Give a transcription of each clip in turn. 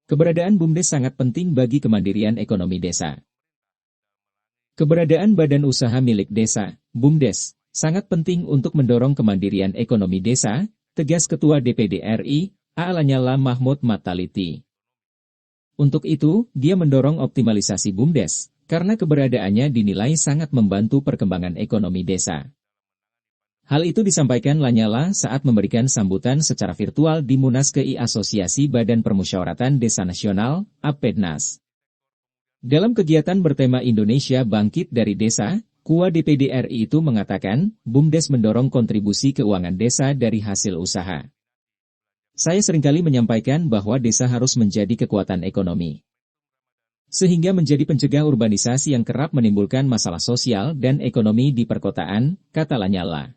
Keberadaan BUMDes sangat penting bagi kemandirian ekonomi desa. Keberadaan badan usaha milik desa, BUMDes, sangat penting untuk mendorong kemandirian ekonomi desa, tegas Ketua DPD RI, A. Lanyala Mahmud Mataliti. Untuk itu, dia mendorong optimalisasi BUMDes, karena keberadaannya dinilai sangat membantu perkembangan ekonomi desa. Hal itu disampaikan Lanyala saat memberikan sambutan secara virtual di Munas KI Asosiasi Badan Permusyawaratan Desa Nasional, APDNAS. Dalam kegiatan bertema Indonesia Bangkit dari Desa, Ketua DPD RI itu mengatakan, BUMDes mendorong kontribusi keuangan desa dari hasil usaha. Saya seringkali menyampaikan bahwa desa harus menjadi kekuatan ekonomi, sehingga menjadi pencegah urbanisasi yang kerap menimbulkan masalah sosial dan ekonomi di perkotaan, kata Lanyala.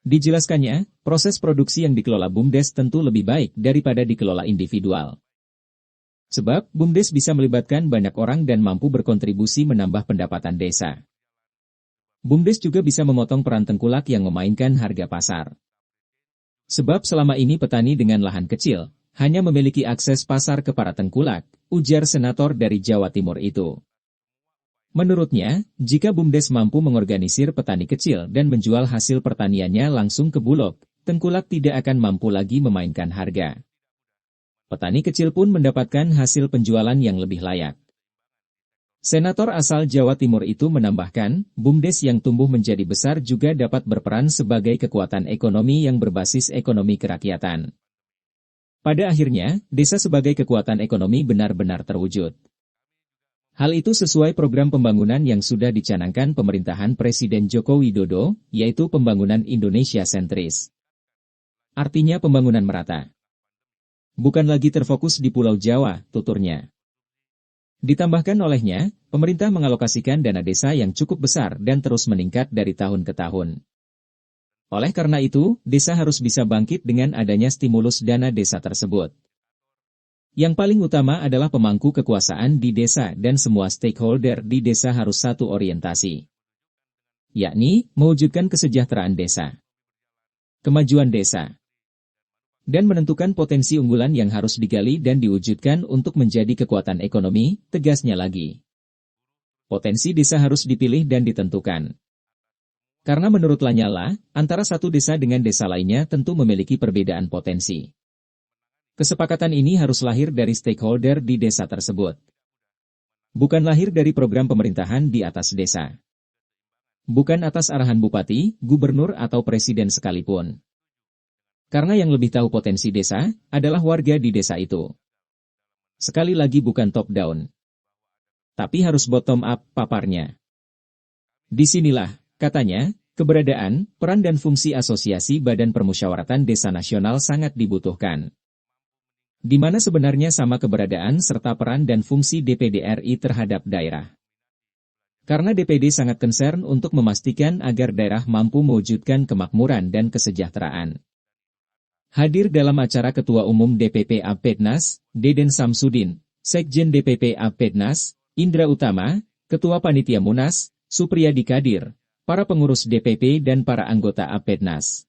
Dijelaskannya, proses produksi yang dikelola BUMDes tentu lebih baik daripada dikelola individual. Sebab, BUMDes bisa melibatkan banyak orang dan mampu berkontribusi menambah pendapatan desa. BUMDes juga bisa memotong peran tengkulak yang memainkan harga pasar. Sebab selama ini petani dengan lahan kecil, hanya memiliki akses pasar ke para tengkulak, ujar senator dari Jawa Timur itu. Menurutnya, jika BUMDes mampu mengorganisir petani kecil dan menjual hasil pertaniannya langsung ke Bulog, tengkulak tidak akan mampu lagi memainkan harga. Petani kecil pun mendapatkan hasil penjualan yang lebih layak. Senator asal Jawa Timur itu menambahkan, BUMDes yang tumbuh menjadi besar juga dapat berperan sebagai kekuatan ekonomi yang berbasis ekonomi kerakyatan. Pada akhirnya, desa sebagai kekuatan ekonomi benar-benar terwujud. Hal itu sesuai program pembangunan yang sudah dicanangkan pemerintahan Presiden Joko Widodo, yaitu pembangunan Indonesia sentris. Artinya pembangunan merata. Bukan lagi terfokus di Pulau Jawa, tuturnya. Ditambahkan olehnya, pemerintah mengalokasikan dana desa yang cukup besar dan terus meningkat dari tahun ke tahun. Oleh karena itu, desa harus bisa bangkit dengan adanya stimulus dana desa tersebut. Yang paling utama adalah pemangku kekuasaan di desa dan semua stakeholder di desa harus satu orientasi, yakni mewujudkan kesejahteraan desa, kemajuan desa, dan menentukan potensi unggulan yang harus digali dan diwujudkan untuk menjadi kekuatan ekonomi, tegasnya lagi. Potensi desa harus dipilih dan ditentukan. Karena menurut Lanyala, antara satu desa dengan desa lainnya tentu memiliki perbedaan potensi. Kesepakatan ini harus lahir dari stakeholder di desa tersebut. Bukan lahir dari program pemerintahan di atas desa. Bukan atas arahan bupati, gubernur atau presiden sekalipun. Karena yang lebih tahu potensi desa, adalah warga di desa itu. Sekali lagi bukan top-down. Tapi harus bottom-up paparnya. Disinilah, katanya, keberadaan, peran dan fungsi asosiasi Badan Permusyawaratan Desa Nasional sangat dibutuhkan. Di mana sebenarnya sama keberadaan serta peran dan fungsi DPD RI terhadap daerah. Karena DPD sangat concern untuk memastikan agar daerah mampu mewujudkan kemakmuran dan kesejahteraan. Hadir dalam acara Ketua Umum DPP APDNAS, Deden Samsudin, Sekjen DPP APDNAS, Indra Utama, Ketua Panitia Munas, Supriyadi Kadir, para pengurus DPP dan para anggota APDNAS.